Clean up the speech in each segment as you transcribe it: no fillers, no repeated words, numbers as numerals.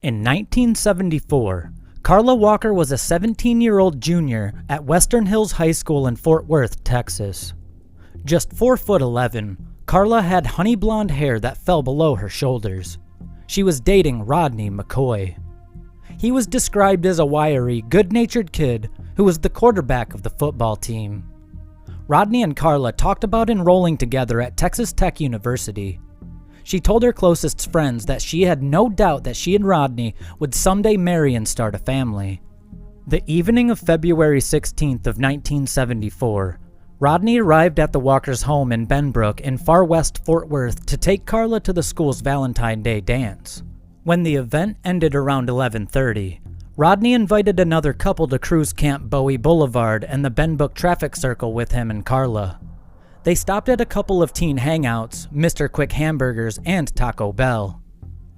In 1974, Carla Walker was a 17-year-old junior at Western Hills High School in Fort Worth, Texas. Just 4'11", Carla had honey blonde hair that fell below her shoulders. She was dating Rodney McCoy. He was described as a wiry, good-natured kid who was the quarterback of the football team. Rodney and Carla talked about enrolling together at Texas Tech University. She told her closest friends that she had no doubt that she and Rodney would someday marry and start a family. The evening of February 16th of 1974, Rodney arrived at the Walkers' home in Benbrook in far west Fort Worth to take Carla to the school's Valentine's Day dance. When the event ended around 11:30, Rodney invited another couple to cruise Camp Bowie Boulevard and the Benbrook traffic circle with him and Carla. They stopped at a couple of teen hangouts, Mr. Quick Hamburgers, and Taco Bell.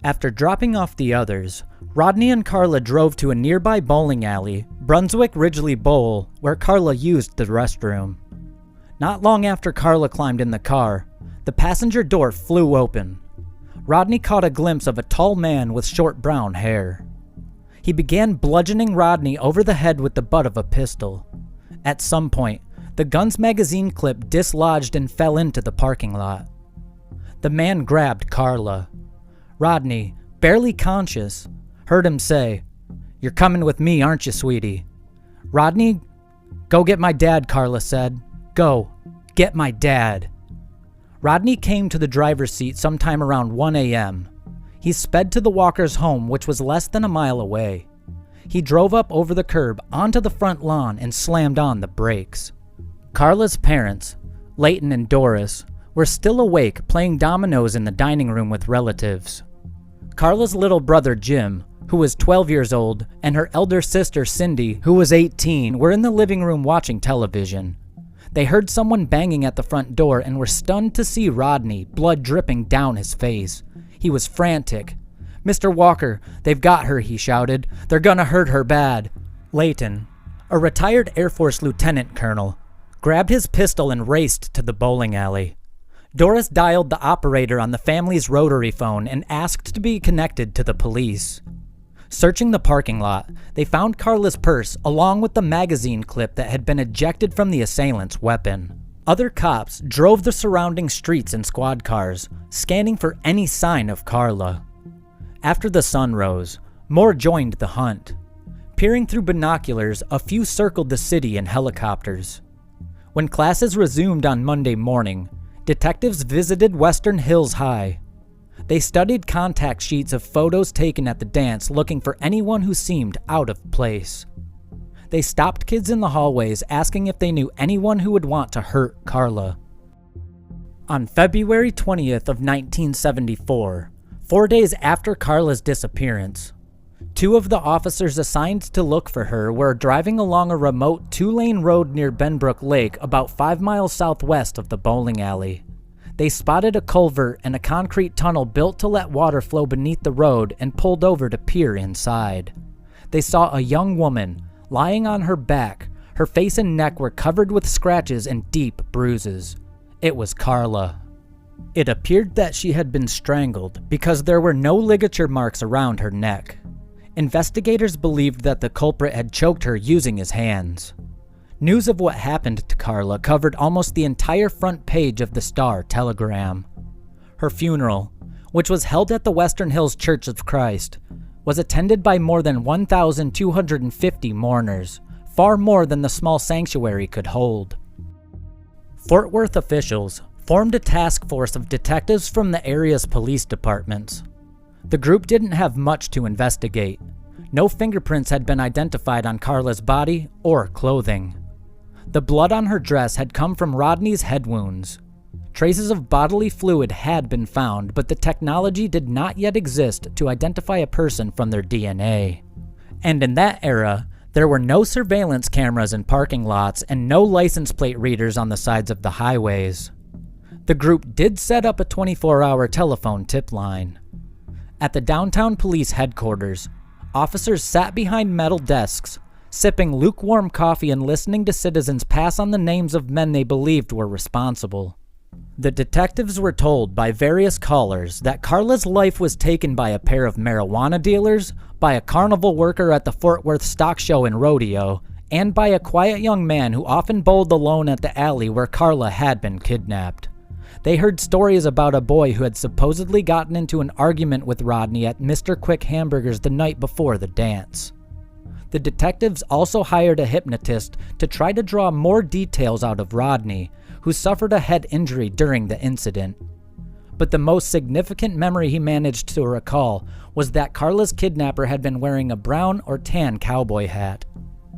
After dropping off the others, Rodney and Carla drove to a nearby bowling alley, Brunswick Ridgely Bowl, where Carla used the restroom. Not long after Carla climbed in the car, the passenger door flew open. Rodney caught a glimpse of a tall man with short brown hair. He began bludgeoning Rodney over the head with the butt of a pistol. At some point, the gun's magazine clip dislodged and fell into the parking lot. The man grabbed Carla. Rodney, barely conscious, heard him say, "You're coming with me, aren't you, sweetie?" "Rodney, go get my dad," Carla said. "Go, get my dad." Rodney came to the driver's seat sometime around 1 a.m. He sped to the Walkers' home, which was less than a mile away. He drove up over the curb onto the front lawn and slammed on the brakes. Carla's parents, Leighton and Doris, were still awake playing dominoes in the dining room with relatives. Carla's little brother Jim, who was 12 years old, and her elder sister Cindy, who was 18, were in the living room watching television. They heard someone banging at the front door and were stunned to see Rodney, blood dripping down his face. He was frantic. "Mr. Walker, they've got her," he shouted. "They're gonna hurt her bad." Leighton, a retired Air Force lieutenant colonel, grabbed his pistol and raced to the bowling alley. Doris dialed the operator on the family's rotary phone and asked to be connected to the police. Searching the parking lot, they found Carla's purse along with the magazine clip that had been ejected from the assailant's weapon. Other cops drove the surrounding streets in squad cars, scanning for any sign of Carla. After the sun rose, more joined the hunt. Peering through binoculars, a few circled the city in helicopters. When classes resumed on Monday morning, detectives visited Western Hills High. They studied contact sheets of photos taken at the dance looking for anyone who seemed out of place. They stopped kids in the hallways asking if they knew anyone who would want to hurt Carla. On February 20th of 1974, 4 days after Carla's disappearance, two of the officers assigned to look for her were driving along a remote 2-lane road near Benbrook Lake about 5 miles southwest of the bowling alley. They spotted a culvert and a concrete tunnel built to let water flow beneath the road and pulled over to peer inside. They saw a young woman lying on her back. Her face and neck were covered with scratches and deep bruises. It was Carla. It appeared that she had been strangled because there were no ligature marks around her neck. Investigators believed that the culprit had choked her using his hands. News of what happened to Carla covered almost the entire front page of the Star-Telegram. Her funeral, which was held at the Western Hills Church of Christ, was attended by more than 1,250 mourners, far more than the small sanctuary could hold. Fort Worth officials formed a task force of detectives from the area's police departments. The group didn't have much to investigate. No fingerprints had been identified on Carla's body or clothing. The blood on her dress had come from Rodney's head wounds. Traces of bodily fluid had been found, but the technology did not yet exist to identify a person from their DNA. And in that era, there were no surveillance cameras in parking lots and no license plate readers on the sides of the highways. The group did set up a 24-hour telephone tip line. At the downtown police headquarters, officers sat behind metal desks, sipping lukewarm coffee and listening to citizens pass on the names of men they believed were responsible. The detectives were told by various callers that Carla's life was taken by a pair of marijuana dealers, by a carnival worker at the Fort Worth Stock Show and Rodeo, and by a quiet young man who often bowled alone at the alley where Carla had been kidnapped. They heard stories about a boy who had supposedly gotten into an argument with Rodney at Mr. Quick Hamburgers the night before the dance. The detectives also hired a hypnotist to try to draw more details out of Rodney, who suffered a head injury during the incident. But the most significant memory he managed to recall was that Carla's kidnapper had been wearing a brown or tan cowboy hat.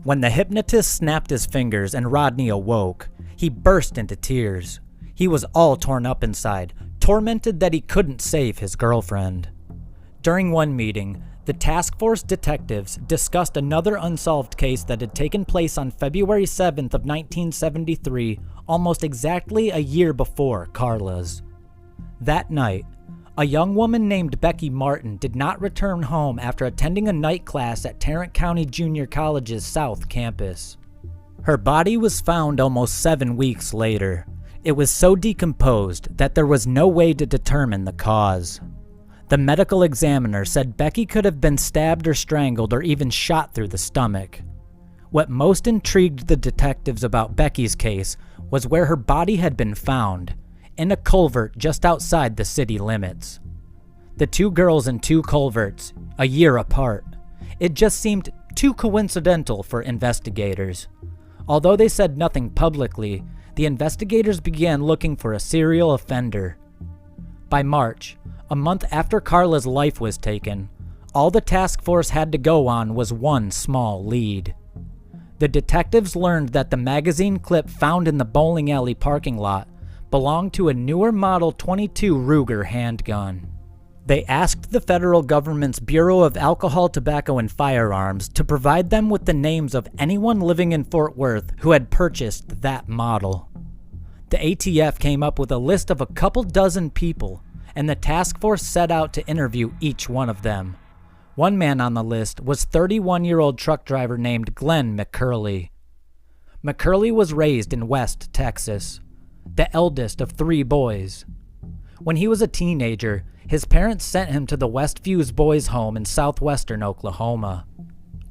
When the hypnotist snapped his fingers and Rodney awoke, he burst into tears. He was all torn up inside, tormented that he couldn't save his girlfriend. During one meeting, the task force detectives discussed another unsolved case that had taken place on February 7th of 1973, almost exactly a year before Carla's. That night, a young woman named Becky Martin did not return home after attending a night class at Tarrant County Junior College's South Campus. Her body was found almost 7 weeks later. It was so decomposed that there was no way to determine the cause. The medical examiner said Becky could have been stabbed or strangled or even shot through the stomach. What most intrigued the detectives about Becky's case was where her body had been found, in a culvert just outside the city limits. The two girls in two culverts, a year apart. It just seemed too coincidental for investigators. Although they said nothing publicly, the investigators began looking for a serial offender. By March, a month after Carla's life was taken, all the task force had to go on was one small lead. The detectives learned that the magazine clip found in the bowling alley parking lot belonged to a newer model .22 Ruger handgun. They asked the federal government's Bureau of Alcohol, Tobacco, and Firearms to provide them with the names of anyone living in Fort Worth who had purchased that model. The ATF came up with a list of a couple dozen people, and the task force set out to interview each one of them. One man on the list was 31-year-old truck driver named Glen McCurley. McCurley was raised in West Texas, the eldest of 3 boys. When he was a teenager, his parents sent him to the Westviews Boys Home in southwestern Oklahoma.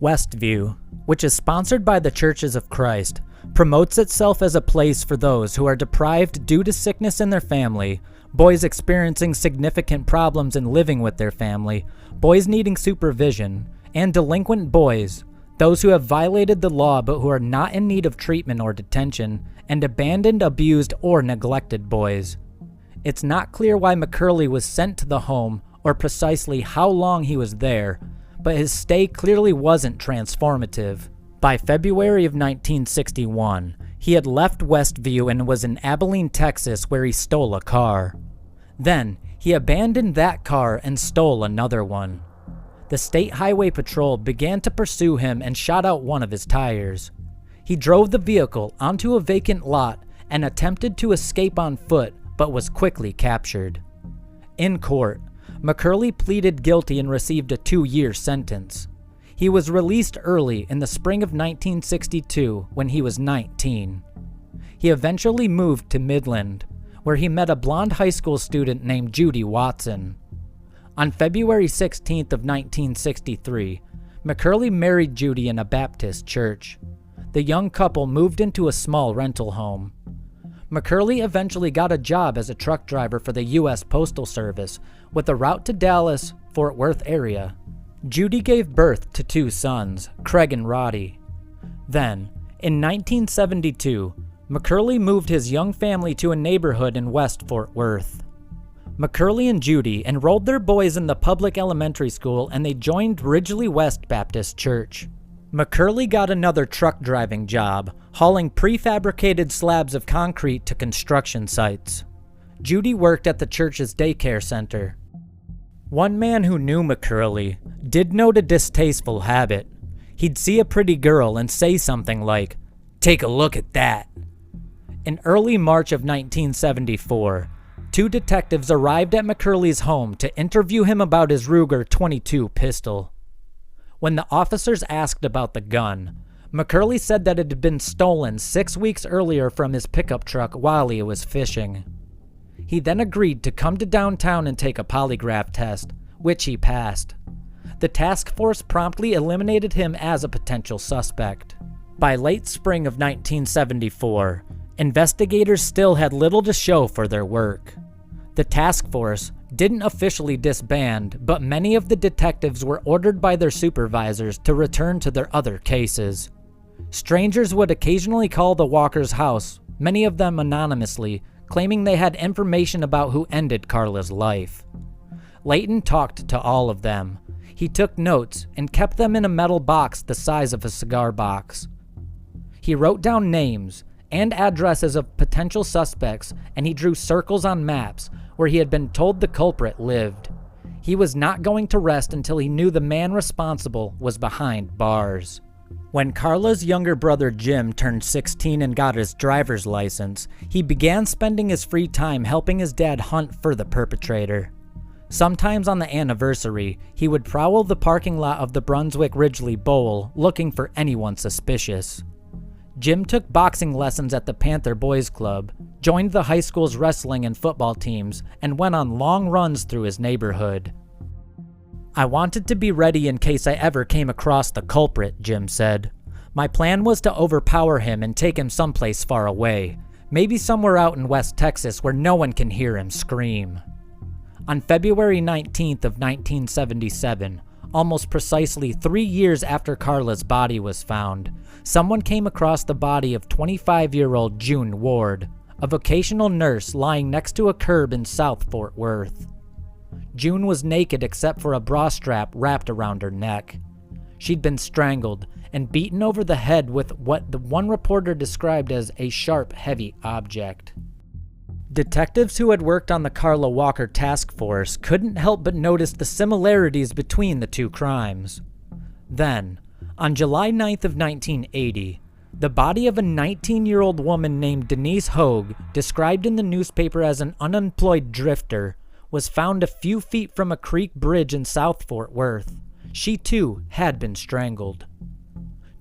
Westview, which is sponsored by the Churches of Christ, promotes itself as a place for those who are deprived due to sickness in their family, boys experiencing significant problems in living with their family, boys needing supervision, and delinquent boys, those who have violated the law but who are not in need of treatment or detention, and abandoned, abused, or neglected boys. It's not clear why McCurley was sent to the home or precisely how long he was there, but his stay clearly wasn't transformative. By February of 1961, he had left Westview and was in Abilene, Texas, where he stole a car. Then, he abandoned that car and stole another one. The State Highway Patrol began to pursue him and shot out one of his tires. He drove the vehicle onto a vacant lot and attempted to escape on foot, but was quickly captured. In court, McCurley pleaded guilty and received a 2-year sentence. He was released early in the spring of 1962 when he was 19. He eventually moved to Midland, where he met a blonde high school student named Judy Watson. On February 16th of 1963, McCurley married Judy in a Baptist church. The young couple moved into a small rental home. McCurley eventually got a job as a truck driver for the U.S. Postal Service with a route to Dallas, Fort Worth area. Judy gave birth to 2 sons, Craig and Roddy. Then, in 1972, McCurley moved his young family to a neighborhood in West Fort Worth. McCurley and Judy enrolled their boys in the public elementary school and they joined Ridgely West Baptist Church. McCurley got another truck driving job, hauling prefabricated slabs of concrete to construction sites. Judy worked at the church's daycare center. One man who knew McCurley did note a distasteful habit. He'd see a pretty girl and say something like, "Take a look at that." In early March of 1974, 2 detectives arrived at McCurley's home to interview him about his Ruger .22 pistol. When the officers asked about the gun, McCurley said that it had been stolen 6 weeks earlier from his pickup truck while he was fishing. He then agreed to come to downtown and take a polygraph test, which he passed. The task force promptly eliminated him as a potential suspect. By late spring of 1974, investigators still had little to show for their work. The task force didn't officially disband, but many of the detectives were ordered by their supervisors to return to their other cases. Strangers would occasionally call the Walkers' house, many of them anonymously, claiming they had information about who ended Carla's life. Layton talked to all of them. He took notes and kept them in a metal box the size of a cigar box. He wrote down names and addresses of potential suspects, and he drew circles on maps where he had been told the culprit lived. He was not going to rest until he knew the man responsible was behind bars. When Carla's younger brother Jim turned 16 and got his driver's license, he began spending his free time helping his dad hunt for the perpetrator. Sometimes on the anniversary, he would prowl the parking lot of the Brunswick Ridgely Bowl looking for anyone suspicious. Jim took boxing lessons at the Panther Boys Club, joined the high school's wrestling and football teams, and went on long runs through his neighborhood. "I wanted to be ready in case I ever came across the culprit," Jim said. "My plan was to overpower him and take him someplace far away, maybe somewhere out in West Texas where no one can hear him scream." On February 19th of 1977, almost precisely 3 years after Carla's body was found, someone came across the body of 25-year-old June Ward, a vocational nurse lying next to a curb in South Fort Worth. June was naked except for a bra strap wrapped around her neck. She'd been strangled and beaten over the head with what the one reporter described as a sharp, heavy object. Detectives who had worked on the Carla Walker task force couldn't help but notice the similarities between the two crimes. Then, on July 9th of 1980, the body of a 19-year-old woman named Denise Hogue, described in the newspaper as an unemployed drifter, was found a few feet from a creek bridge in South Fort Worth. She too had been strangled.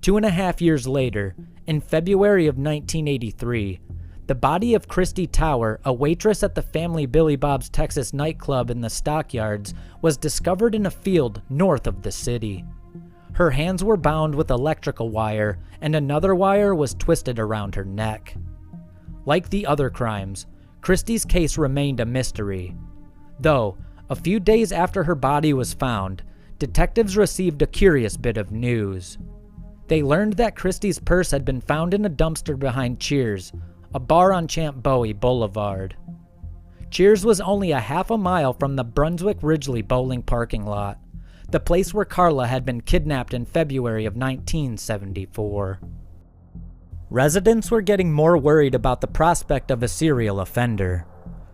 2.5 years later, in February of 1983, the body of Christy Tower, a waitress at the family Billy Bob's Texas nightclub in the Stockyards, was discovered in a field north of the city. Her hands were bound with electrical wire, and another wire was twisted around her neck. Like the other crimes, Christy's case remained a mystery. Though, a few days after her body was found, detectives received a curious bit of news. They learned that Christy's purse had been found in a dumpster behind Cheers, a bar on Champ Bowie Boulevard. Cheers was only a half a mile from the Brunswick Ridgely bowling parking lot, the place where Carla had been kidnapped in February of 1974. Residents were getting more worried about the prospect of a serial offender.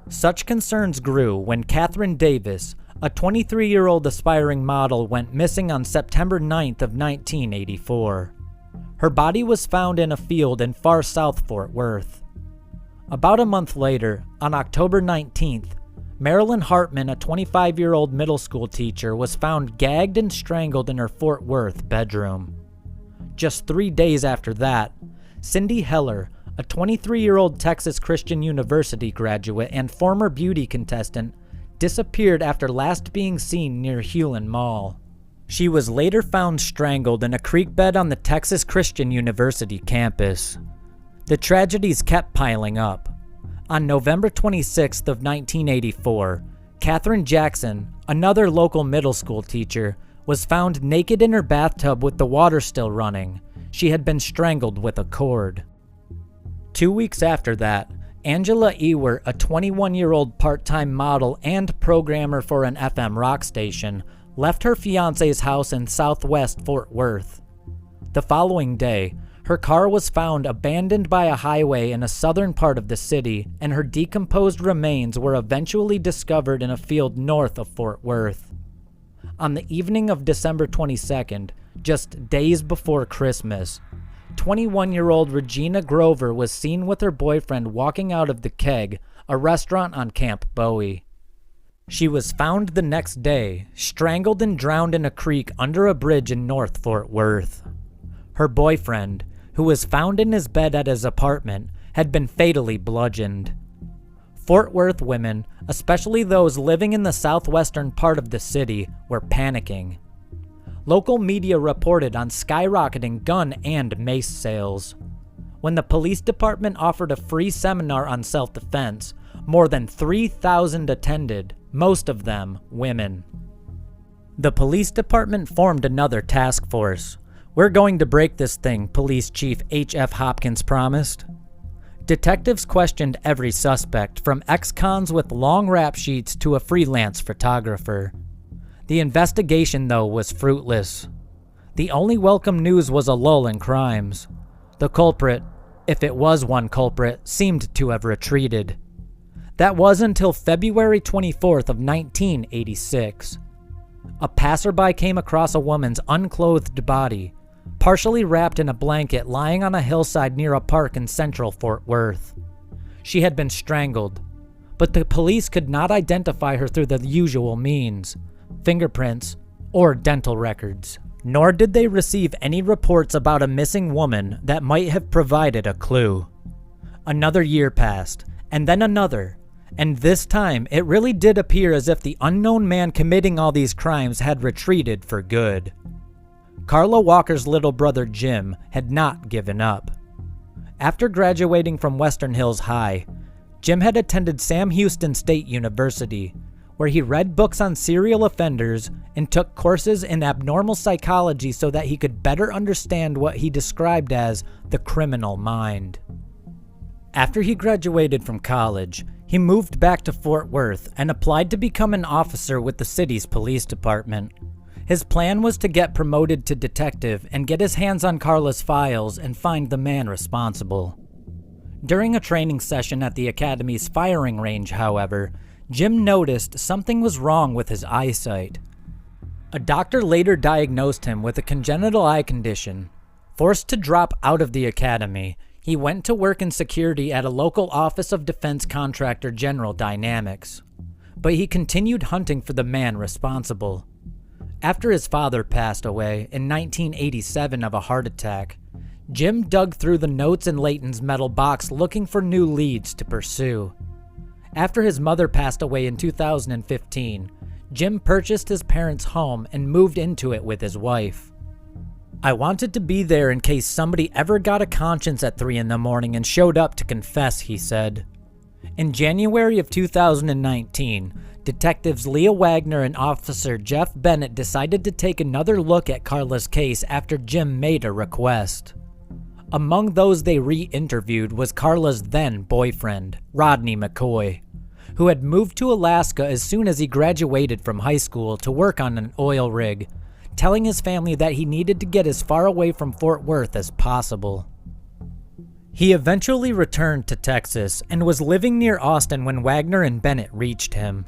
Such concerns grew when Catherine Davis, a 23-year-old aspiring model, went missing on September 9th of 1984. Her body was found in a field in far South Fort Worth. About a month later, on October 19th, Marilyn Hartman, a 25-year-old middle school teacher, was found gagged and strangled in her Fort Worth bedroom. Just 3 days after that, Cindy Heller, a 23-year-old Texas Christian University graduate and former beauty contestant, disappeared after last being seen near Hewlin Mall. She was later found strangled in a creek bed on the Texas Christian University campus. The tragedies kept piling up. On November 26th of 1984, Catherine Jackson, another local middle school teacher, was found naked in her bathtub with the water still running. She had been strangled with a cord. 2 weeks after that, Angela Ewert, a 21-year-old part-time model and programmer for an FM rock station, left her fiancé's house in southwest Fort Worth. The following day, her car was found abandoned by a highway in a southern part of the city, and her decomposed remains were eventually discovered in a field north of Fort Worth. On the evening of December 22nd, just days before Christmas, 21-year-old Regina Grover was seen with her boyfriend walking out of the Keg, a restaurant on Camp Bowie. She was found the next day, strangled and drowned in a creek under a bridge in North Fort Worth. Her boyfriend, who was found in his bed at his apartment, had been fatally bludgeoned. Fort Worth women, especially those living in the southwestern part of the city, were panicking. Local media reported on skyrocketing gun and mace sales. When the police department offered a free seminar on self-defense, more than 3,000 attended, most of them women. The police department formed another task force. "We're going to break this thing," Police Chief H.F. Hopkins promised. Detectives questioned every suspect, from ex-cons with long rap sheets to a freelance photographer. The investigation, though, was fruitless. The only welcome news was a lull in crimes. The culprit, if it was one culprit, seemed to have retreated. That was until February 24th of 1986. A passerby came across a woman's unclothed body, partially wrapped in a blanket, lying on a hillside near a park in central Fort Worth. She had been strangled, but the police could not identify her through the usual means, fingerprints, or dental records. Nor did they receive any reports about a missing woman that might have provided a clue. Another year passed, and then another, and this time it really did appear as if the unknown man committing all these crimes had retreated for good. Carla Walker's little brother Jim had not given up. After graduating from Western Hills High, Jim had attended Sam Houston State University, where he read books on serial offenders and took courses in abnormal psychology so that he could better understand what he described as the criminal mind. After he graduated from college, he moved back to Fort Worth and applied to become an officer with the city's police department. His plan was to get promoted to detective and get his hands on Carla's files and find the man responsible. During a training session at the academy's firing range, however, Jim noticed something was wrong with his eyesight. A doctor later diagnosed him with a congenital eye condition. Forced to drop out of the academy, he went to work in security at a local Office of Defense contractor General Dynamics. But he continued hunting for the man responsible. After his father passed away in 1987 of a heart attack, Jim dug through the notes in Layton's metal box looking for new leads to pursue. After his mother passed away in 2015, Jim purchased his parents' home and moved into it with his wife. "I wanted to be there in case somebody ever got a conscience at 3 in the morning and showed up to confess," he said. In January of 2019, Detectives Leah Wagner and Officer Jeff Bennett decided to take another look at Carla's case after Jim made a request. Among those they re-interviewed was Carla's then-boyfriend, Rodney McCoy, who had moved to Alaska as soon as he graduated from high school to work on an oil rig, telling his family that he needed to get as far away from Fort Worth as possible. He eventually returned to Texas and was living near Austin when Wagner and Bennett reached him.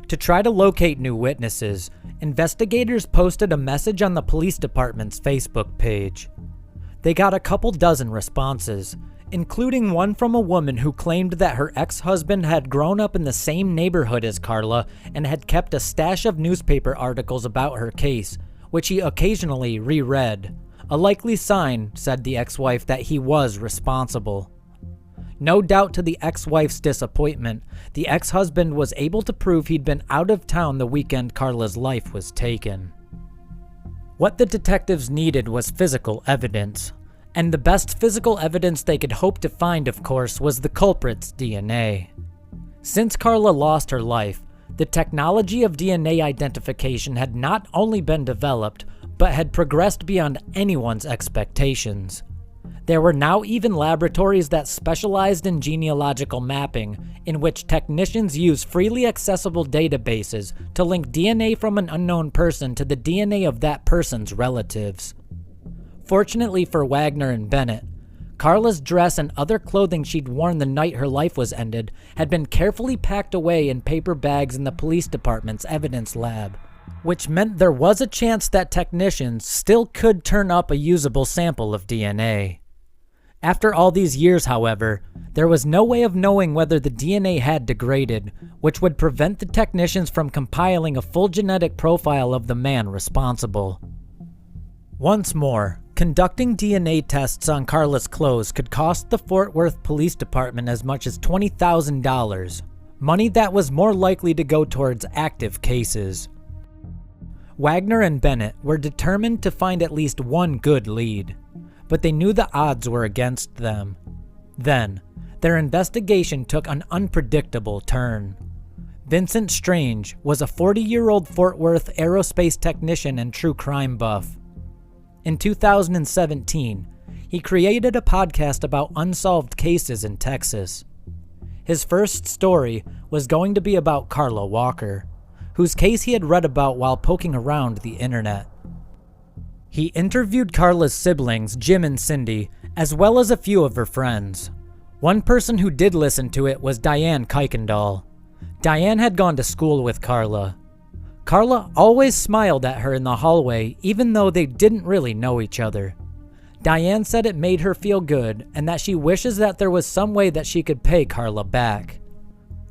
To try to locate new witnesses, investigators posted a message on the police department's Facebook page. They got a couple dozen responses, including one from a woman who claimed that her ex-husband had grown up in the same neighborhood as Carla and had kept a stash of newspaper articles about her case, which he occasionally reread. A likely sign, said the ex-wife, that he was responsible. No doubt to the ex-wife's disappointment, the ex-husband was able to prove he'd been out of town the weekend Carla's life was taken. What the detectives needed was physical evidence, and the best physical evidence they could hope to find, of course, was the culprit's DNA. Since Carla lost her life, the technology of DNA identification had not only been developed, but had progressed beyond anyone's expectations. There were now even laboratories that specialized in genealogical mapping, in which technicians use freely accessible databases to link DNA from an unknown person to the DNA of that person's relatives. Fortunately for Wagner and Bennett, Carla's dress and other clothing she'd worn the night her life was ended had been carefully packed away in paper bags in the police department's evidence lab, which meant there was a chance that technicians still could turn up a usable sample of DNA. After all these years, however, there was no way of knowing whether the DNA had degraded, which would prevent the technicians from compiling a full genetic profile of the man responsible. Once more, conducting DNA tests on Carla's clothes could cost the Fort Worth Police Department as much as $20,000, money that was more likely to go towards active cases. Wagner and Bennett were determined to find at least one good lead, but they knew the odds were against them. Then, their investigation took an unpredictable turn. Vincent Strange was a 40-year-old Fort Worth aerospace technician and true crime buff. In 2017, he created a podcast about unsolved cases in Texas. His first story was going to be about Carla Walker, whose case he had read about while poking around the internet. He interviewed Carla's siblings, Jim and Cindy, as well as a few of her friends. One person who did listen to it was Diane Kuykendall. Diane had gone to school with Carla. Carla always smiled at her in the hallway, even though they didn't really know each other. Diane said it made her feel good and that she wishes that there was some way that she could pay Carla back.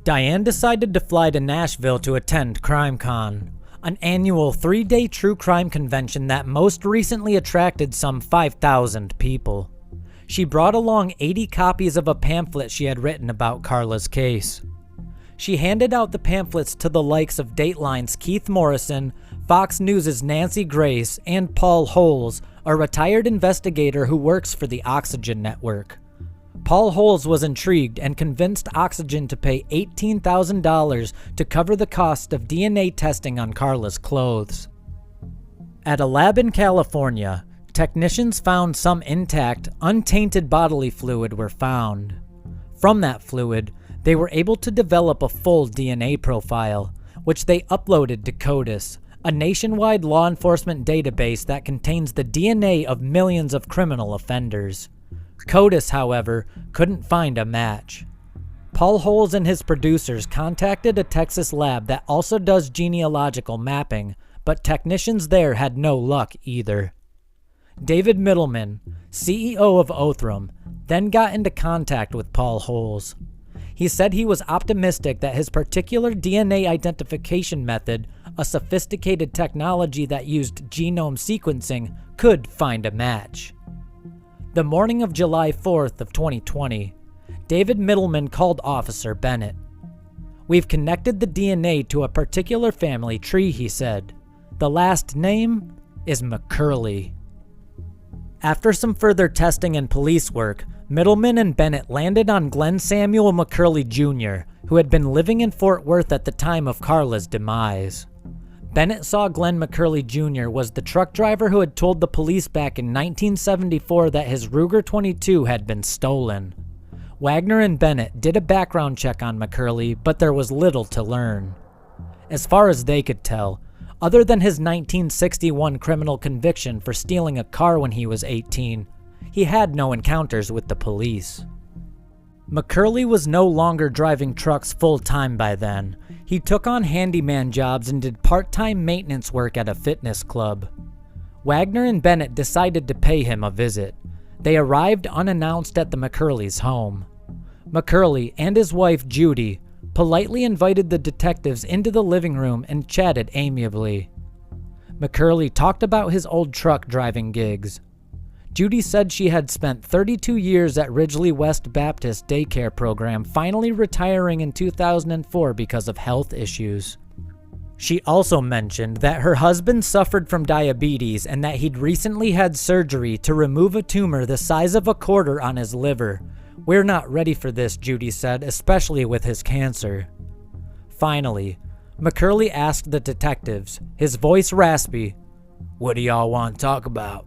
Diane decided to fly to Nashville to attend CrimeCon, an annual 3-day true crime convention that most recently attracted some 5,000 people. She brought along 80 copies of a pamphlet she had written about Carla's case. She handed out the pamphlets to the likes of Dateline's Keith Morrison, Fox News' Nancy Grace, and Paul Holes, a retired investigator who works for the Oxygen Network. Paul Holes was intrigued and convinced Oxygen to pay $18,000 to cover the cost of DNA testing on Carla's clothes. At a lab in California, technicians found some intact, untainted bodily fluid were found. From that fluid, they were able to develop a full DNA profile, which they uploaded to CODIS, a nationwide law enforcement database that contains the DNA of millions of criminal offenders. CODIS, however, couldn't find a match. Paul Holes and his producers contacted a Texas lab that also does genealogical mapping, but technicians there had no luck either. David Middleman, CEO of Othram, then got into contact with Paul Holes. He said he was optimistic that his particular DNA identification method, a sophisticated technology that used genome sequencing, could find a match. The morning of July 4th of 2020, David Middleman called Officer Bennett. "We've connected the DNA to a particular family tree," he said. "The last name is McCurley." After some further testing and police work, Middleman and Bennett landed on Glen Samuel McCurley Jr., who had been living in Fort Worth at the time of Carla's demise. Bennett saw Glen McCurley Jr. was the truck driver who had told the police back in 1974 that his Ruger 22 had been stolen. Wagner and Bennett did a background check on McCurley, but there was little to learn. As far as they could tell, other than his 1961 criminal conviction for stealing a car when he was 18, he had no encounters with the police. McCurley was no longer driving trucks full-time by then. He took on handyman jobs and did part-time maintenance work at a fitness club. Wagner and Bennett decided to pay him a visit. They arrived unannounced at the McCurleys' home. McCurley and his wife Judy politely invited the detectives into the living room and chatted amiably. McCurley talked about his old truck driving gigs. Judy said she had spent 32 years at Ridgely West Baptist Daycare Program, finally retiring in 2004 because of health issues. She also mentioned that her husband suffered from diabetes and that he'd recently had surgery to remove a tumor the size of a quarter on his liver. "We're not ready for this," Judy said, "especially with his cancer." Finally, McCurley asked the detectives, his voice raspy, "What do y'all want to talk about?"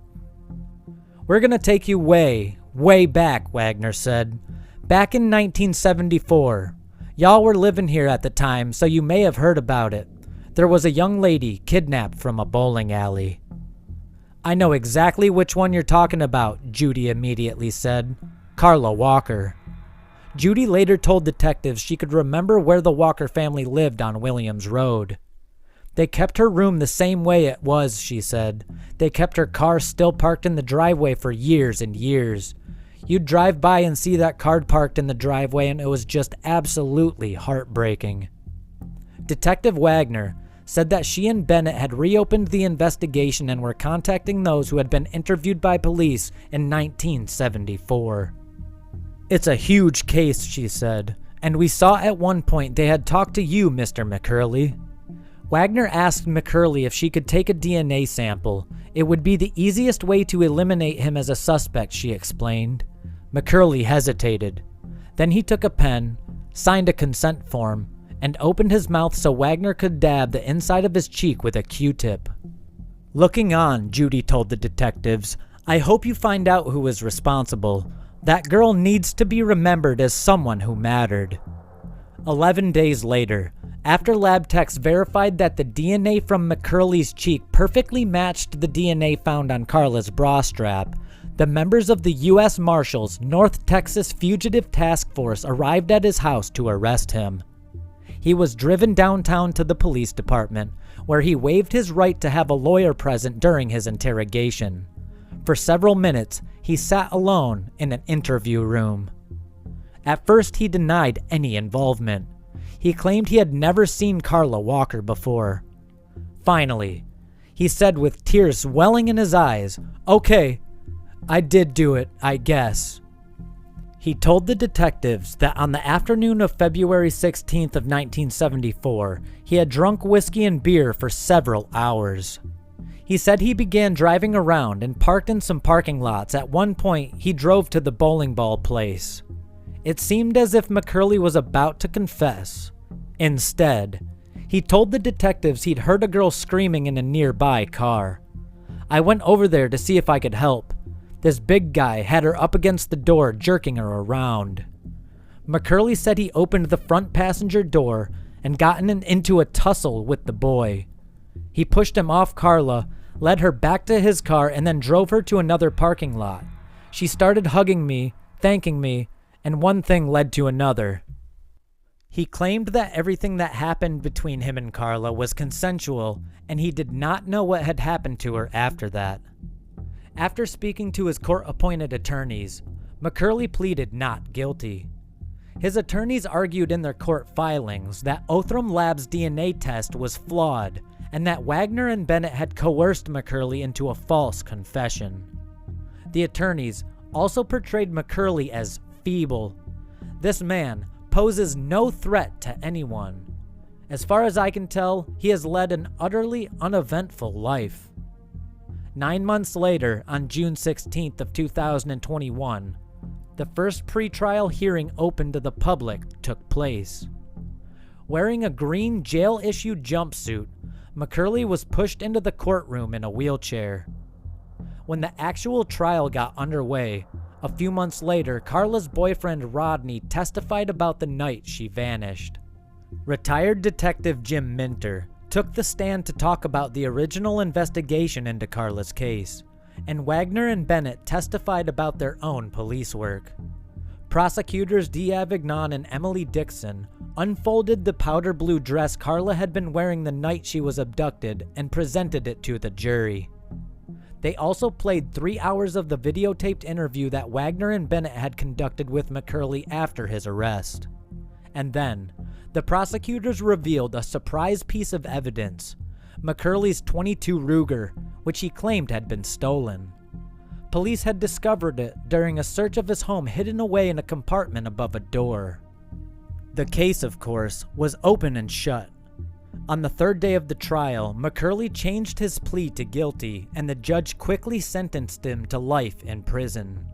"We're gonna take you way, way back," Wagner said. "Back in 1974. Y'all were living here at the time, so you may have heard about it. There was a young lady kidnapped from a bowling alley." "I know exactly which one you're talking about," Judy immediately said. "Carla Walker." Judy later told detectives she could remember where the Walker family lived on Williams Road. "They kept her room the same way it was," she said. "They kept her car still parked in the driveway for years and years. You'd drive by and see that car parked in the driveway, and it was just absolutely heartbreaking." Detective Wagner said that she and Bennett had reopened the investigation and were contacting those who had been interviewed by police in 1974. "It's a huge case," she said, And we saw at one point they had talked to you, Mr. McCurley. Wagner asked McCurley if she could take a DNA sample. It would be the easiest way to eliminate him as a suspect, she explained. McCurley hesitated. Then he took a pen, signed a consent form, and opened his mouth so Wagner could dab the inside of his cheek with a Q-tip. Looking on, Judy told the detectives, I hope you find out who is responsible. That girl needs to be remembered as someone who mattered. 11 days later, after lab techs verified that the DNA from McCurley's cheek perfectly matched the DNA found on Carla's bra strap, the members of the U.S. Marshals North Texas Fugitive Task Force arrived at his house to arrest him. He was driven downtown to the police department, where he waived his right to have a lawyer present during his interrogation. For several minutes, he sat alone in an interview room. At first, he denied any involvement. He claimed he had never seen Carla Walker before. Finally, he said with tears welling in his eyes, "Okay, I did do it, I guess." He told the detectives that on the afternoon of February 16th of 1974, he had drunk whiskey and beer for several hours. He said he began driving around and parked in some parking lots. At one point, he drove to the bowling ball place. It seemed as if McCurley was about to confess. Instead, he told the detectives he'd heard a girl screaming in a nearby car. "I went over there to see if I could help. This big guy had her up against the door, jerking her around." McCurley said he opened the front passenger door and gotten into a tussle with the boy. He pushed him off Carla, led her back to his car, and then drove her to another parking lot. She started hugging me, thanking me, and one thing led to another. He claimed that everything that happened between him and Carla was consensual, and he did not know what had happened to her after that. After speaking to his court-appointed attorneys, McCurley pleaded not guilty. His attorneys argued in their court filings that Othram Labs' DNA test was flawed and that Wagner and Bennett had coerced McCurley into a false confession. The attorneys also portrayed McCurley as feeble. This man poses no threat to anyone. As far as I can tell, he has led an utterly uneventful life. 9 months later, on June 16th of 2021, the first pretrial hearing open to the public took place. Wearing a green jail-issued jumpsuit, McCurley was pushed into the courtroom in a wheelchair. When the actual trial got underway, a few months later, Carla's boyfriend Rodney testified about the night she vanished. Retired Detective Jim Minter took the stand to talk about the original investigation into Carla's case, and Wagner and Bennett testified about their own police work. Prosecutors D'Avignon and Emily Dixon unfolded the powder blue dress Carla had been wearing the night she was abducted and presented it to the jury. They also played 3 hours of the videotaped interview that Wagner and Bennett had conducted with McCurley after his arrest. And then, the prosecutors revealed a surprise piece of evidence, McCurley's .22 Ruger, which he claimed had been stolen. Police had discovered it during a search of his home hidden away in a compartment above a door. The case, of course, was open and shut. On the third day of the trial, McCurley changed his plea to guilty, and the judge quickly sentenced him to life in prison.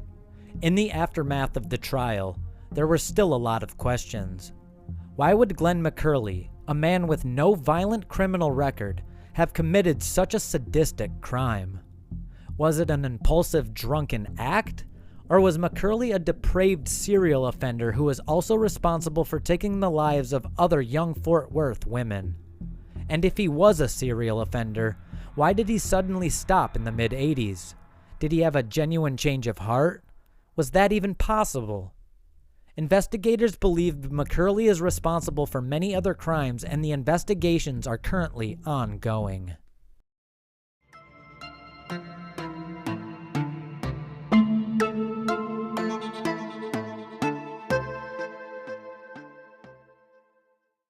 In the aftermath of the trial, there were still a lot of questions. Why would Glen McCurley, a man with no violent criminal record, have committed such a sadistic crime? Was it an impulsive, drunken act? Or was McCurley a depraved serial offender who was also responsible for taking the lives of other young Fort Worth women? And if he was a serial offender, why did he suddenly stop in the mid-80s? Did he have a genuine change of heart? Was that even possible? Investigators believe McCurley is responsible for many other crimes, and the investigations are currently ongoing.